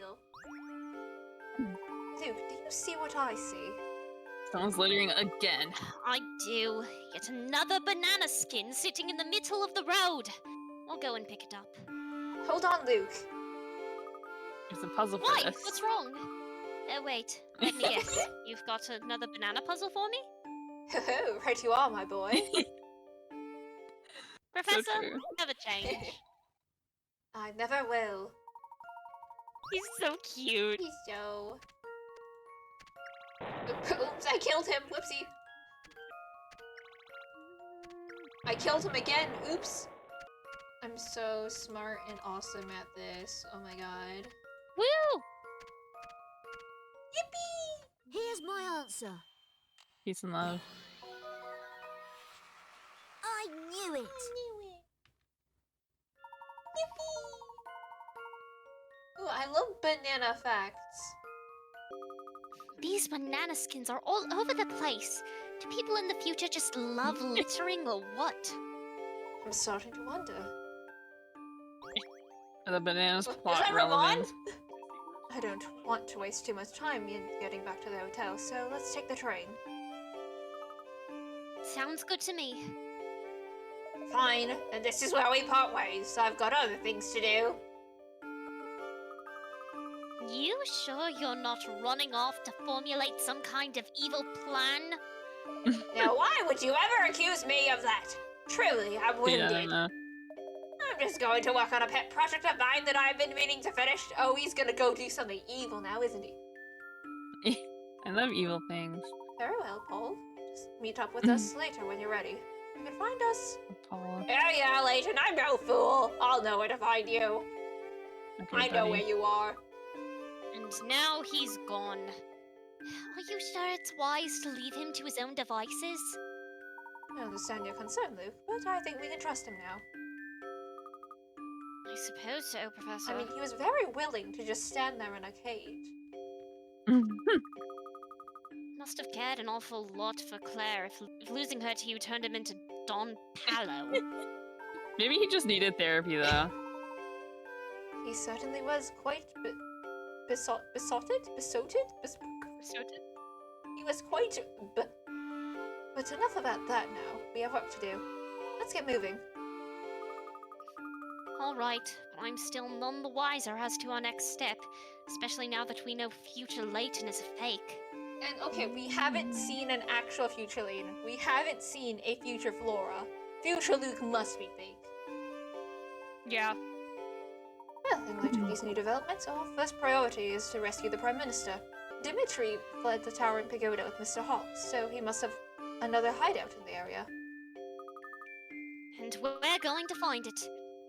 deal. Luke, do you see what I see? Someone's littering again. I do. Yet another banana skin sitting in the middle of the road. I'll go and pick it up. Hold on, Luke. There's a puzzle for Why? this. What's wrong? Wait. Let me guess. You've got another banana puzzle for me? Ho-ho, right you are, my boy. Professor, true. have a change. I never will. He's so cute. He's so... Oops, I killed him. Whoopsie. I killed him again. Oops. I'm so smart and awesome at this. Oh my god. Woo! Yippee! Here's my answer. Peace and love. I knew it. Yippee! Ooh, I love banana facts. These banana skins are all over the place. Do people in the future just love littering or what? I'm starting to wonder. Are the bananas Is plot that Ramon? relevant? I don't want to waste too much time in getting back to the hotel, so let's take the train. Sounds good to me. Fine, and this is where we part ways. I've got other things to do. You sure you're not running off to formulate some kind of evil plan? Now, why would you ever accuse me of that? Truly, I'm winded. Yeah. I'm just going to work on a pet project of mine that I've been meaning to finish. Oh, he's gonna go do something evil now, isn't he? I love evil things. Very well, Paul. Just meet up with us later when you're ready. You can find us. Paul. Yeah, Layton, I'm no fool. I'll know where to find you. Okay, I know buddy. where you are. And now he's gone. Are you sure it's wise to leave him to his own devices? I understand your concern, Luke, but I think we can trust him now. I suppose so, Professor. I mean, he was very willing to just stand there in a cage. Must have cared an awful lot for Claire if losing her to you turned him into Don Palo. Maybe he just needed therapy, though. He certainly was quite besotted? He was quite But enough about that now. We have work to do. Let's get moving. Alright, but I'm still none the wiser as to our next step, especially now that we know future Layton is a fake. And okay, we haven't seen an actual future Layton. We haven't seen a future Flora. Future Luke must be fake. Yeah. Well, in light of these new developments, our first priority is to rescue the Prime Minister. Dimitri fled the Towering Pagoda with Mr. Hawks, so he must have another hideout in the area. And we're going to find it.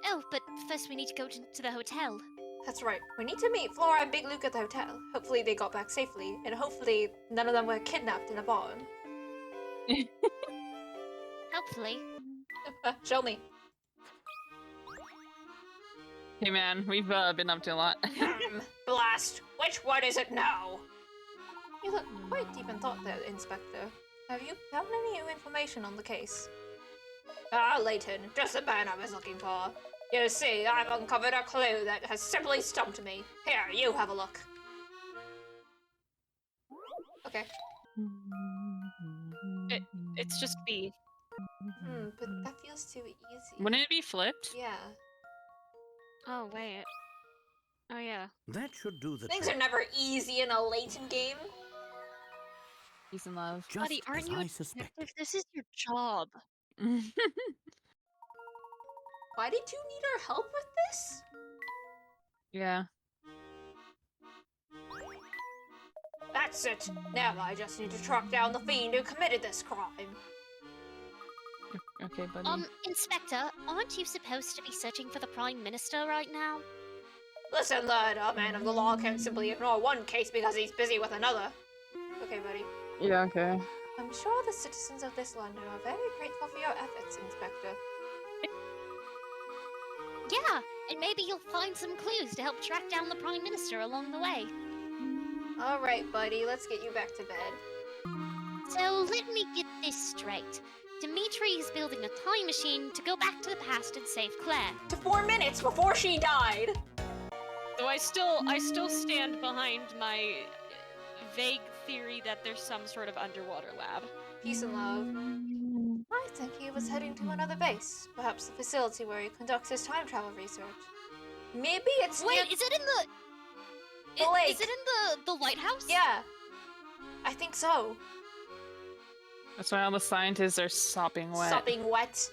Oh, but first we need to go to the hotel. That's right. We need to meet Flora and Big Luke at the hotel. Hopefully they got back safely, and hopefully none of them were kidnapped in a barn. Hopefully. Show me. Hey man, we've been up to a lot. Blast! Which one is it now? You look quite deep in thought there, Inspector. Have you found any new information on the case? Ah, Layton, just the man I was looking for. You see, I've uncovered a clue that has simply stumped me. Here, you have a look. Okay. It's just B. But that feels too easy. Wouldn't it be flipped? Yeah. Oh, wait. Oh, yeah. That should do the Things trick. are never easy in a Layton game. Peace and love. Just Buddy, aren't as you I a suspected. detective? This is your job. Why did you need our help with this? Yeah. That's it. Now I just need to track down the fiend who committed this crime. Okay, buddy. Inspector, aren't you supposed to be searching for the Prime Minister right now? Listen, lad, a man of the law can't simply ignore one case because he's busy with another. Okay, buddy. Yeah, okay. I'm sure the citizens of this London are very grateful for your efforts, Inspector. Yeah, and maybe you'll find some clues to help track down the Prime Minister along the way. Alright, buddy, let's get you back to bed. So let me get this straight. Dimitri is building a time machine to go back to the past and save Claire. To 4 minutes before she died! Though I still stand behind my vague theory that there's some sort of underwater lab. Peace and love. I think he was heading to another base. Perhaps the facility where he conducts his time travel research. Maybe it's Wait, near is it in the lake. Is it in the lighthouse? Yeah. I think so. That's why all the scientists are sopping wet. Sopping wet.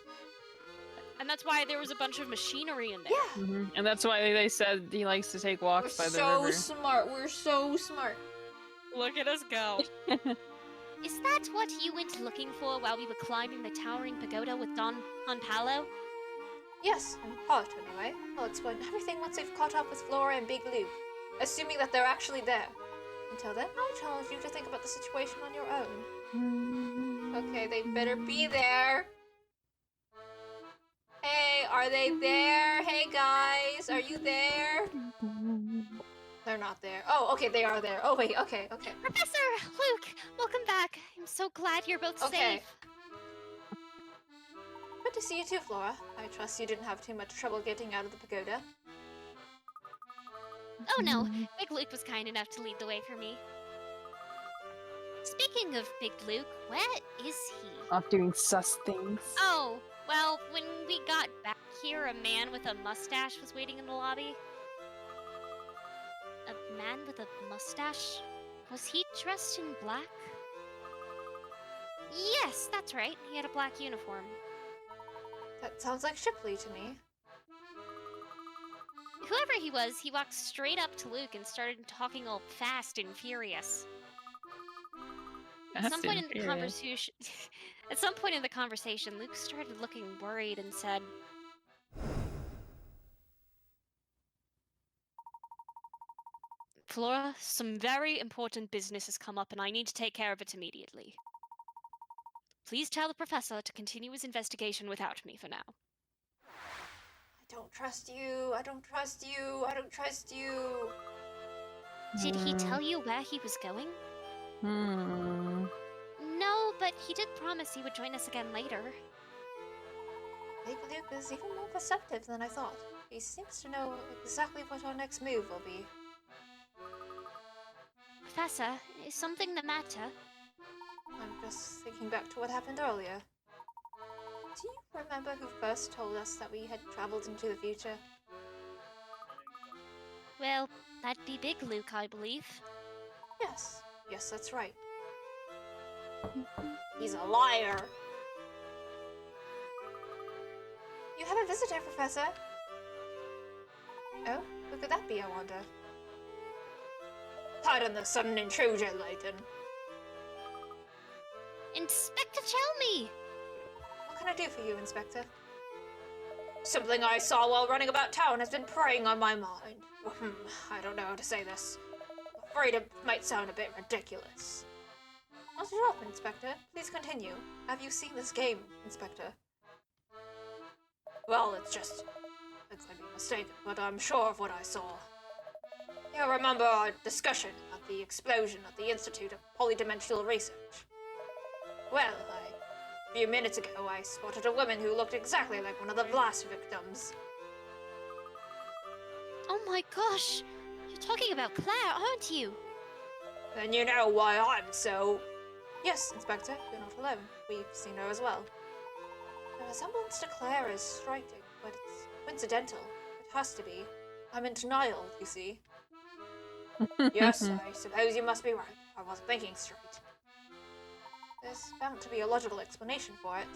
And that's why there was a bunch of machinery in there. Yeah. Mhm. And that's why they said he likes to take walks by the so river. smart. We're so smart. Look at us go. Is that what you went looking for while we were climbing the towering pagoda with Don Palo? Yes, in part anyway. I'll explain everything once we've caught up with Flora and Big Luke, assuming that they're actually there. Until then, I'll challenge you to think about the situation on your own. Okay, they better be there. Hey, are they there? Hey guys, are you there? They're not there. Oh, okay, they are there. Oh wait, okay. Professor! Luke! Welcome back! I'm so glad you're both Okay. safe. Good to see you too, Flora. I trust you didn't have too much trouble getting out of the pagoda. Oh no, Big Luke was kind enough to lead the way for me. Speaking of Big Luke, where is he? Off doing sus things. Oh, well, when we got back here, a man with a mustache was waiting in the lobby. A man with a mustache? Was he dressed in black? Yes, that's right. He had a black uniform. That sounds like Shipley to me. Whoever he was, he walked straight up to Luke and started talking all fast and furious. At some point in the conversation, Luke started looking worried and said, "Flora, some very important business has come up and I need to take care of it immediately. Please tell the professor to continue his investigation without me for now." I don't trust you. I don't trust you. I don't trust you. Did he tell you where he was going? No, but he did promise he would join us again later. Big Luke is even more perceptive than I thought. He seems to know exactly what our next move will be. Professor, is something the matter? I'm just thinking back to what happened earlier. Do you remember who first told us that we had traveled into the future? Well, that'd be Big Luke, I believe. Yes, that's right. He's a liar. You have a visitor, Professor. Oh, who could that be, I wonder? Pardon the sudden intrusion, Layton. Inspector Chelmy! What can I do for you, Inspector? Something I saw while running about town has been preying on my mind. I don't know how to say this. I'm afraid it might sound a bit ridiculous. Not at all, Inspector. Please continue. Have you seen this game, Inspector? Well, it's just... I could be mistaken, but I'm sure of what I saw. You remember our discussion at the explosion at the Institute of Polydimensional Research? Well, a few minutes ago, I spotted a woman who looked exactly like one of the blast victims. Oh my gosh! You're talking about Claire, aren't you? Then you know why I'm so... Yes, Inspector, you're not alone. We've seen her as well. The resemblance to Claire is striking, but it's coincidental. It has to be. I'm in denial, you see. Yes, I suppose you must be right. I wasn't thinking straight. There's bound to be a logical explanation for it.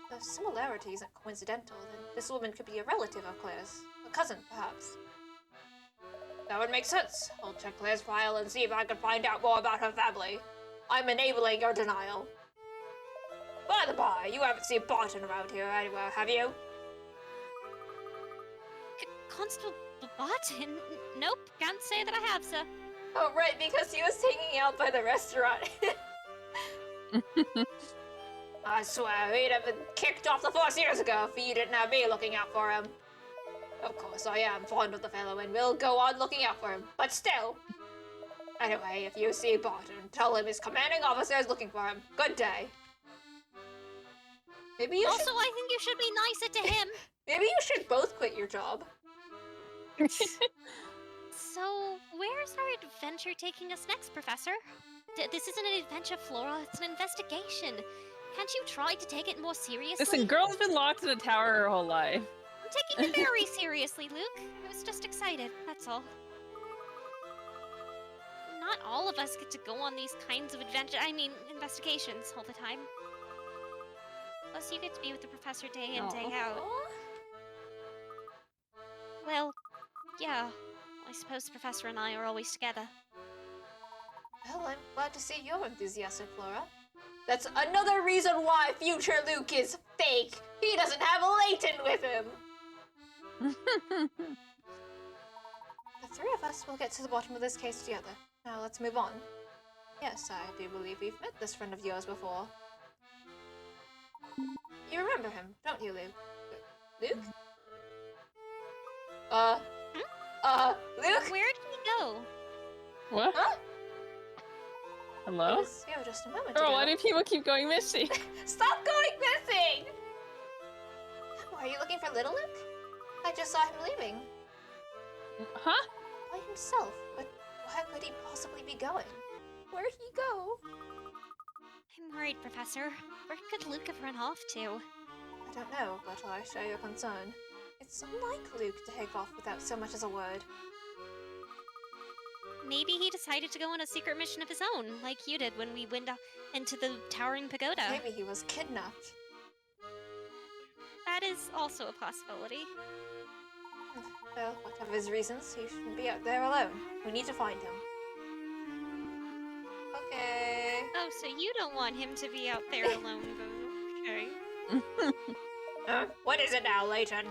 If the similarity isn't coincidental, then this woman could be a relative of Claire's. A cousin, perhaps. That would make sense. I'll check Claire's file and see if I can find out more about her family. I'm enabling your denial. By the by, you haven't seen Barton around here anywhere, have you? Constable Barton? Nope, can't say that I have, sir. Oh, right, because he was hanging out by the restaurant. I swear, he'd have been kicked off the force years ago if you didn't have me looking out for him. Of course, I am fond of the fellow and will go on looking out for him, but still. Anyway, if you see Barton, tell him his commanding officer is looking for him. Good day. Maybe you Also, should... I think you should be nicer to him. Maybe you should both quit your job. adventure taking us next, Professor? This isn't an adventure, Flora. It's an investigation. Can't you try to take it more seriously? Listen, girl's been locked in a tower her whole life. I'm taking it very seriously, Luke. I was just excited, that's all. Not all of us get to go on these kinds of investigations all the time. Plus, you get to be with the professor day in, day out. Well, yeah. I suppose the professor and I are always together. Well, I'm glad to see you're enthusiastic, Flora. That's another reason why future Luke is fake. He doesn't have Layton with him. The three of us will get to the bottom of this case together. Now let's move on. Yes, I do believe we've met this friend of yours before. You remember him, don't you, Luke? Luke? Luke? Where did he go? What? Huh? Hello? He was here just a moment Girl, ago. why do people keep going missing? Stop going missing! Are you looking for little Luke? I just saw him leaving. Huh? By himself, but where could he possibly be going? Where'd he go? I'm worried, Professor. Where could Luke have run off to? I don't know, but I share your concern. It's unlike Luke to take off without so much as a word. Maybe he decided to go on a secret mission of his own, like you did when we went into the Towering Pagoda. Maybe he was kidnapped. That is also a possibility. Well, whatever his reasons, he shouldn't be out there alone. We need to find him. Okay. Oh, so you don't want him to be out there alone, okay. What is it now, Layton?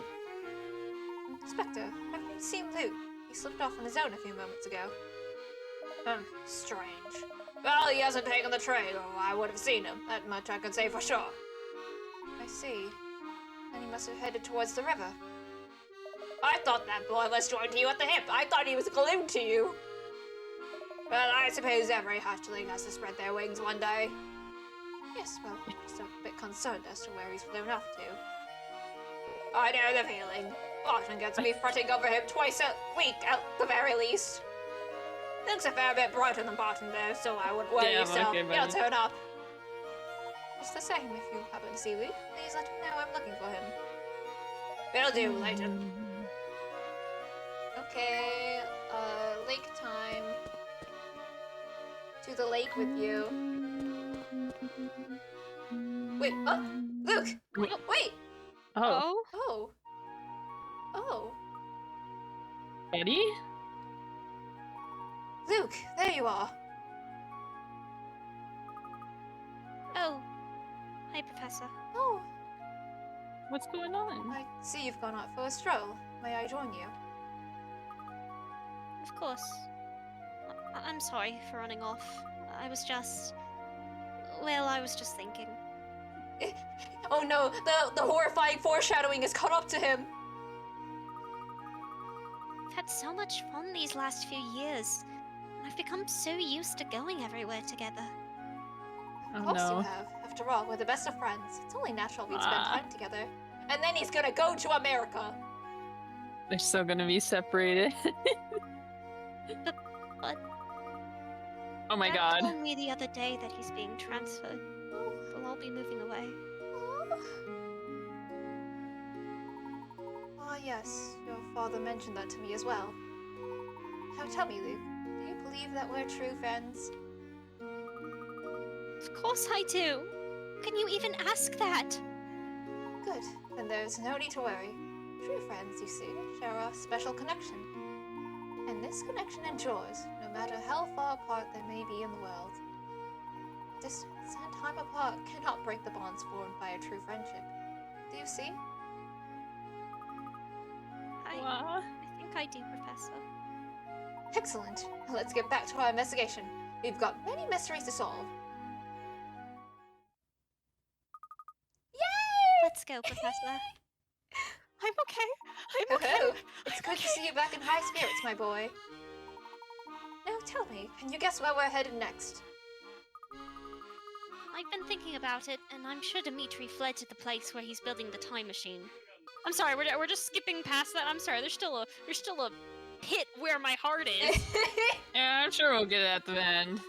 Inspector, have you seen Luke? He slipped off on his own a few moments ago. Strange. Well, he hasn't taken the train, or I would have seen him. That much I can say for sure. I see. Then he must have headed towards the river. I thought that boy was joined to you at the hip. I thought he was glued to you. Well, I suppose every hatchling has to spread their wings one day. Yes, well, I'm just a bit concerned as to where he's flown off to. I know the feeling. Often gets me fretting over him twice a week at the very least. Looks a fair bit brighter than Barton though, so I wouldn't worry yourself. Okay, He'll turn up. Just the same, if you happen to see Luke, please let him know I'm looking for him. Will do, Layton. Okay, lake time. To the lake with you. Wait, Luke! Wait! Oh. Oh. Oh. Buddy? Luke, there you are. Oh. Hi, Professor. Oh, What's going on? I see you've gone out for a stroll. May I join you? Of course. I'm sorry for running off. I was just thinking. Oh no, the horrifying foreshadowing has caught up to him. I've had so much fun these last few years. And I've become so used to going everywhere together. Of Oh course no. you have. After all, we're the best of friends. It's only natural we'd spend time together. And then he's gonna go to America. They're still gonna be separated. But Oh my Dad god. told me the other day that he's being transferred. We'll all be moving away. Ah, yes, your father mentioned that to me as well. Now tell me, Luke, do you believe that we're true friends? Of course I do. Can you even ask that? Good, then there's no need to worry. True friends, you see, share a special connection. And this connection endures, no matter how far apart they may be in the world. Distance and time apart cannot break the bonds formed by a true friendship. Do you see? I think I do, Professor. Excellent. Let's get back to our investigation. We've got many mysteries to solve. Yay! Let's go, Professor. I'm okay. I'm okay. Oh, it's good to see you back in high spirits, my boy. Now tell me, can you guess where we're headed next? I've been thinking about it, and I'm sure Dimitri fled to the place where he's building the time machine. I'm sorry, we're just skipping past that. I'm sorry. There's still a pit where my heart is. Yeah, I'm sure we'll get it at the end.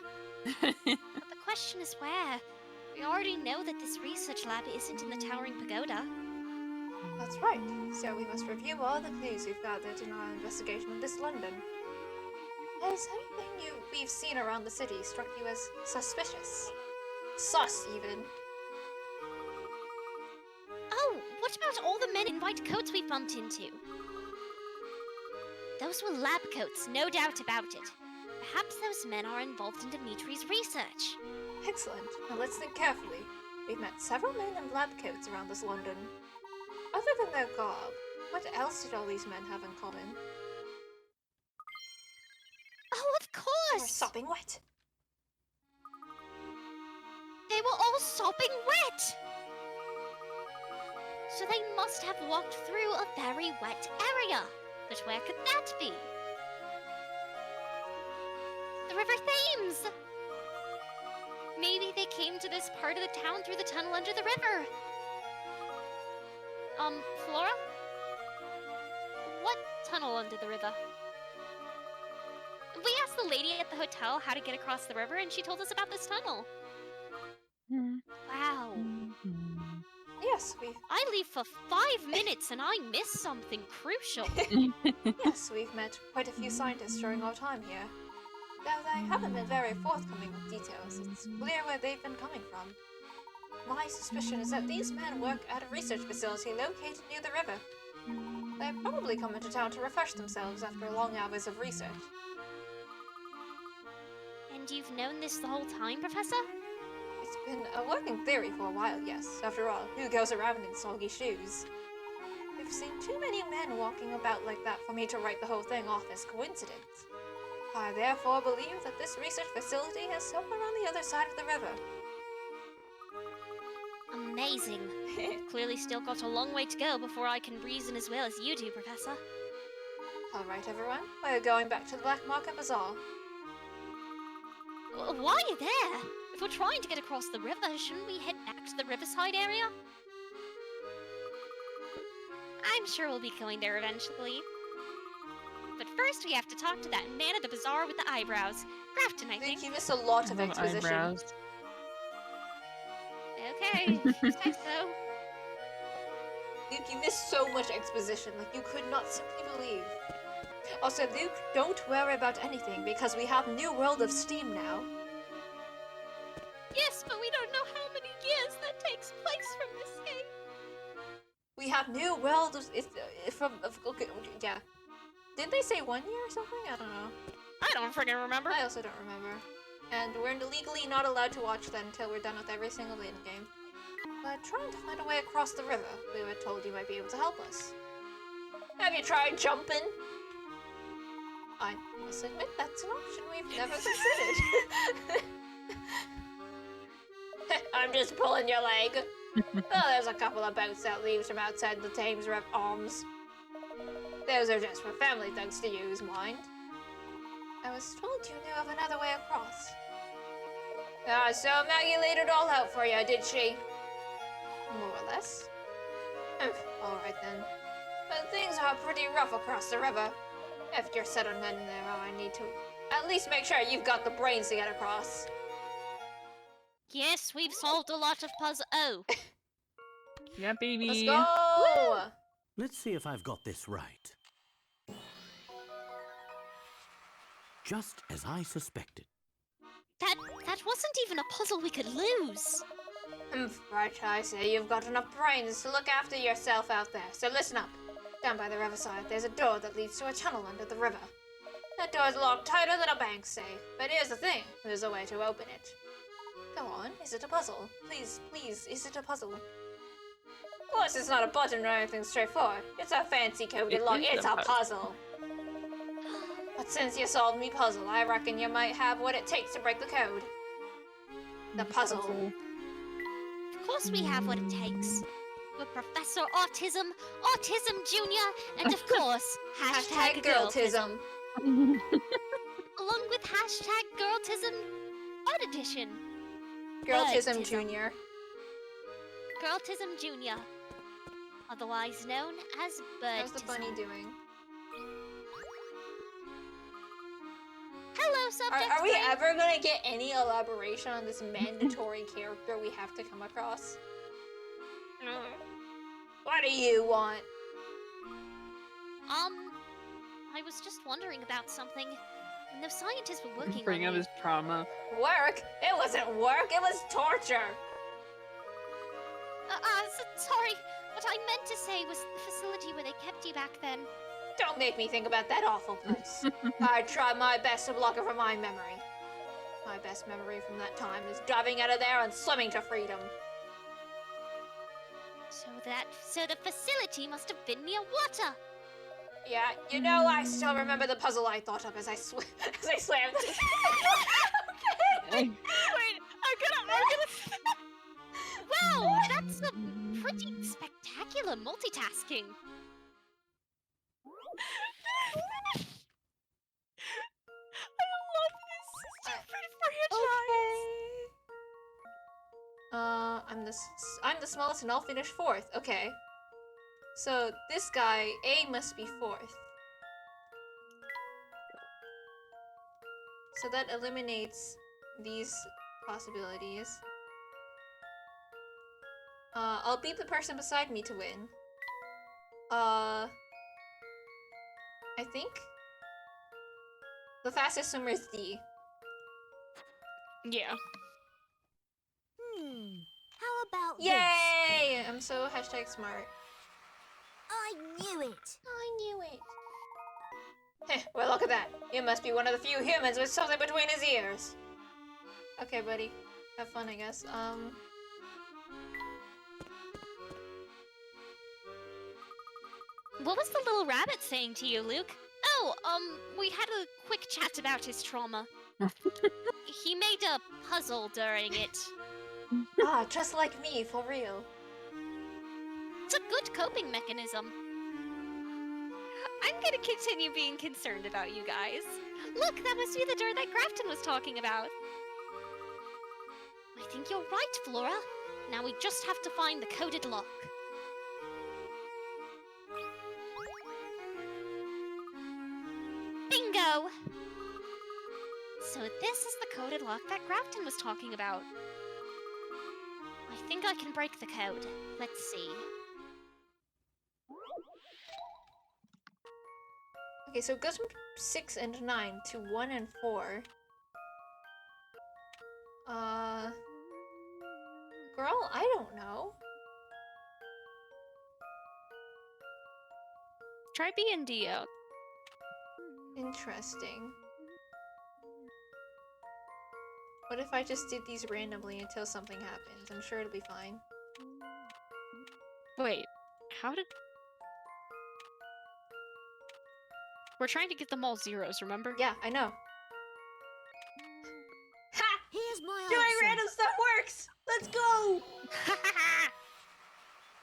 But the question is where? We already know that this research lab isn't in the Towering Pagoda. That's right. So we must review all the clues we've gathered in our investigation of this London. Has anything we've seen around the city struck you as suspicious? Sus, even. Oh, what about all the men in white coats we bumped into? Those were lab coats, no doubt about it. Perhaps those men are involved in Dimitri's research. Excellent. Now let's think carefully. We've met several men in lab coats around this London. Other than their garb, what else did all these men have in common? Oh, of They were course! sopping wet. They were all sopping wet! So they must have walked through a very wet area. But where could that be? The River Thames! Maybe they came to this part of the town through the tunnel under the river. Flora? What tunnel under the river? We asked the lady at the hotel how to get across the river, and she told us about this tunnel. Wow. Yes, I leave for 5 minutes and I miss something crucial. we've met quite a few scientists during our time here. Though they haven't been very forthcoming with details, it's clear where they've been coming from. My suspicion is that these men work at a research facility located near the river. They've probably come into town to refresh themselves after long hours of research. And you've known this the whole time, Professor? It's been a working theory for a while, yes. After all, who goes around in soggy shoes? We've seen too many men walking about like that for me to write the whole thing off as coincidence. I therefore believe that this research facility is somewhere on the other side of the river. Amazing. Clearly still got a long way to go before I can reason as well as you do, Professor. Alright everyone, we're going back to the Black Market Bazaar. Why are you there? If we're trying to get across the river, shouldn't we head back to the riverside area? I'm sure we'll be going there eventually. But first we have to talk to that man at the bazaar with the eyebrows. Grafton, I think. You missed a lot of exposition. Eyebrows. Okay, say so. Luke, you missed so much exposition, like you could not simply believe. Also, Luke, don't worry about anything, because we have New World of Steam now. Yes, but we don't know how many years that takes place from this game. We have New World of... okay, yeah. Did they say 1 year or something? I don't know. I don't friggin' remember. I also don't remember. And we're legally not allowed to watch that until we're done with every single Layton game. But trying to find a way across the river, we were told you might be able to help us. Have you tried jumping? I must admit that's an option we've never considered. I'm just pulling your leg. Oh, there's a couple of boats that leaves from outside the Thames Arms. Those are just for family thugs to use, mind. I was told you knew of another way across. Ah, so Maggie laid it all out for you, did she? More or less. Alright then. But things are pretty rough across the river. If you're set on heading there, I need to at least make sure you've got the brains to get across. Yes, we've solved a lot of puzzles. Oh. Yeah, baby. Let's go! Woo! Let's see if I've got this right. Just as I suspected. That wasn't even a puzzle we could lose. Right, I say you've got enough brains to look after yourself out there, so listen up. Down by the riverside, there's a door that leads to a tunnel under the river. That door's locked tighter than a bank safe, but here's the thing, there's a way to open it. Go on, is it a puzzle? Please, is it a puzzle? Of course it's not a button or anything straightforward. It's a fancy coded lock, it's a puzzle. But since you solved me puzzle, I reckon you might have what it takes to break the code. The puzzle. Of course we have what it takes. We're Professor Autism, Autism Jr., and of course, hashtag Girltism. Along with hashtag Girltism, Art Edition. Girltism Jr. Girltism Jr., otherwise known as Birdtism. How's the bunny doing? subject Are we three. ever gonna get any elaboration on this mandatory character we have to come across? What do you want? I was just wondering about something. When those scientists were working Bring on up me, his trauma. Work? It wasn't work, it was torture! sorry. What I meant to say was the facility where they kept you back then. Don't make me think about that awful place. I tried my best to block it from my memory. My best memory from that time is diving out of there and swimming to freedom. So the facility must have been near water. Yeah, you know, I still remember the puzzle I thought of as I slammed the Wait, I'm gonna. Wow, that's a pretty spectacular multitasking. I love this stupid franchise. I'm the smallest and I'll finish fourth. Okay. So this guy, A must be fourth. So that eliminates these possibilities. I'll beat the person beside me to win. I think the fastest swimmer is D. Yeah. How about this? Yay! I'm so #smart. I knew it. I knew it. Heh, well, look at that. You must be one of the few humans with something between his ears. Okay, buddy. Have fun, I guess. What was the little rabbit saying to you, Luke? Oh, we had a quick chat about his trauma. He made a puzzle during it. Just like me, for real. It's a good coping mechanism. I'm gonna continue being concerned about you guys. Look, that must be the door that Grafton was talking about. I think you're right, Flora. Now we just have to find the coded lock. Bingo! So this is the coded lock that Grafton was talking about. I think I can break the code. Let's see. Okay, so it goes from 6 and 9 to 1 and 4. Girl, I don't know. Try B and D out. Interesting. What if I just did these randomly until something happens? I'm sure it'll be fine. Wait, how did... We're trying to get them all zeros, remember? Yeah, I know. Ha! Here's my Doing answer. random stuff works! Let's go!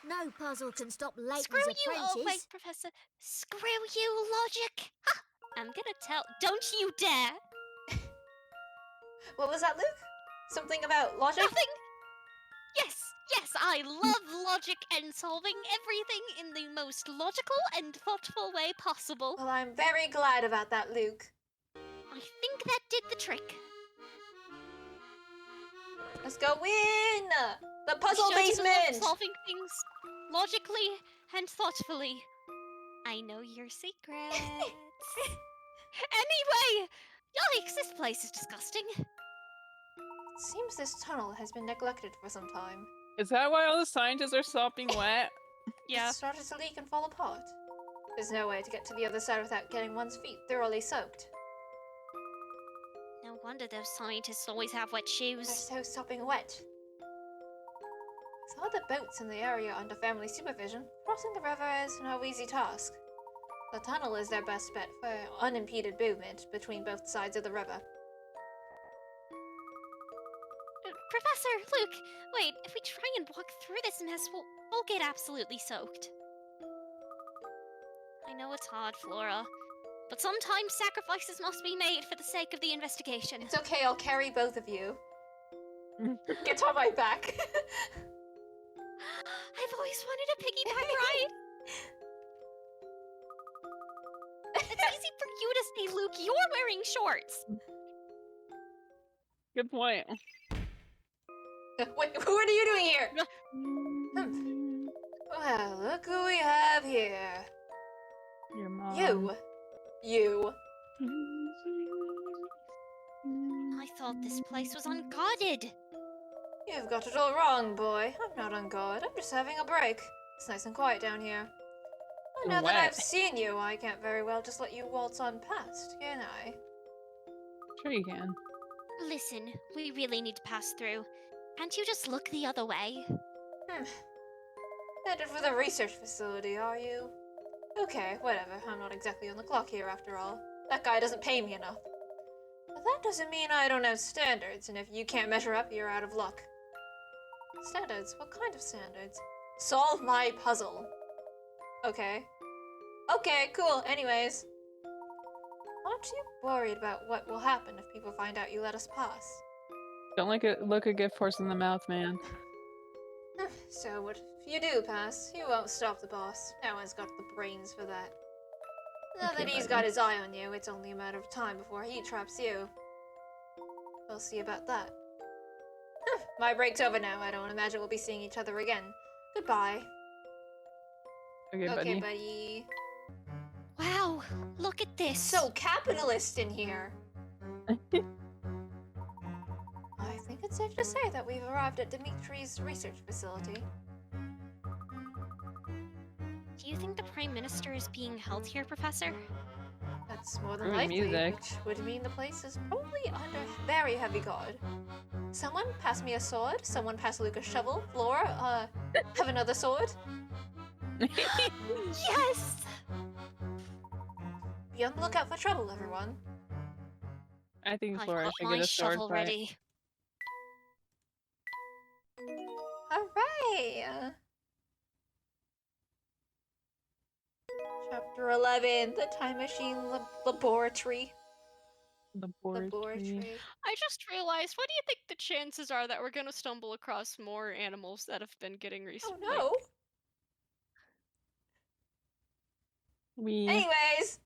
No puzzle can stop Layton's Screw you! apprentice. Oh, wait, Professor. Screw you, logic! Ha! I'm gonna tell. Don't you dare! What was that, Luke? Something about logic? Nothing! Yes, I love logic and solving everything in the most logical and thoughtful way possible. Well, I'm very glad about that, Luke. I think that did the trick. Let's go win! The puzzle I sure do love basement! solving things logically and thoughtfully. I know your secrets. Anyway! Yikes, this place is disgusting. Seems this tunnel has been neglected for some time. Is that why all the scientists are sopping wet? Yeah. It started to leak and fall apart. There's no way to get to the other side without getting one's feet thoroughly soaked. No wonder those scientists always have wet They're shoes. so sopping wet. With all the boats in the area under family supervision, crossing the river is no easy task. The tunnel is their best bet for unimpeded movement between both sides of the river. Professor, Luke, wait, if we try and walk through this mess, we'll get absolutely soaked. I know it's hard, Flora, but sometimes sacrifices must be made for the sake of the investigation. It's okay, I'll carry both of you. Get on my back. I've always wanted a piggyback ride. It's easy for you to say, Luke, you're wearing shorts. Good point. Wait, what are you doing here? Well, look who we have here. Your mom. You. I thought this place was unguarded. You've got it all wrong, boy. I'm not on guard. I'm just having a break. It's nice and quiet down here. Well, now that Wet. I've seen you, I can't very well just let you waltz on past, can I? Sure you can. Listen, we really need to pass through. Can't you just look the other way? Headed for the research facility, are you? Okay, whatever. I'm not exactly on the clock here after all. That guy doesn't pay me enough. But that doesn't mean I don't have standards, and if you can't measure up, you're out of luck. Standards? What kind of standards? Solve my puzzle. Okay. Okay, cool. Anyways. Aren't you worried about what will happen if people find out you let us pass? Don't look a gift horse in the mouth, man. So what if you do pass? You won't stop the boss. No one's got the brains for that. Now Okay, that he's buddy. got his eye on you, it's only a matter of time before he traps you. We'll see about that. My break's over now. I don't imagine we'll be seeing each other again. Goodbye. Okay, Okay, buddy. buddy. Wow, look at this. So capitalist in here. I think it's safe to say that we've arrived at Dimitri's research facility. Do you think the Prime Minister is being held here, Professor? That's more than Ooh, likely, music. which would mean the place is probably under very heavy guard. Someone pass me a sword. Someone pass Luke a shovel. Flora, have another sword. Yes! Be on the lookout for trouble, everyone. I think I've Flora got should my get a sword shovel fight. ready. Hooray! Chapter 11, the Time Machine Laboratory. Laboratory. I just realized, what do you think the chances are that we're gonna stumble across more animals that have been getting Oh recently? no! We Anyways,